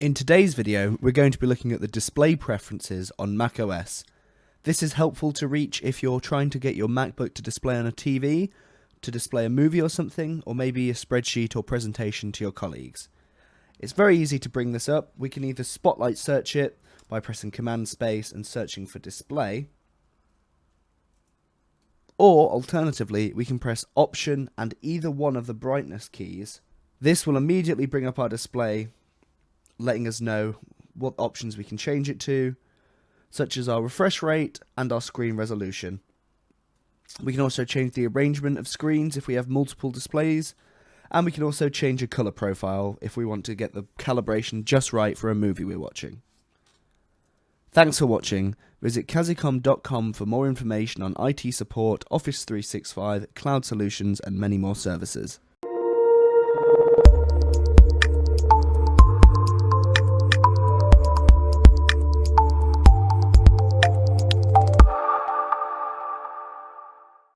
In today's video, we're going to be looking at the display preferences on macOS. This is helpful to reach if you're trying to get your MacBook to display on a TV, to display a movie or something, or maybe a spreadsheet or presentation to your colleagues. It's very easy to bring this up. We can either spotlight search it by pressing Command Space and searching for display, or alternatively, we can press Option and either one of the brightness keys. This will immediately bring up our display, letting us know what options we can change it to, such as our refresh rate and our screen resolution. We can also change the arrangement of screens if we have multiple displays, and we can also change a color profile if we want to get the calibration just right for a movie we're watching. Thanks for watching. Visit kazzicom.com for more information on IT support, Office 365, cloud solutions, and many more services.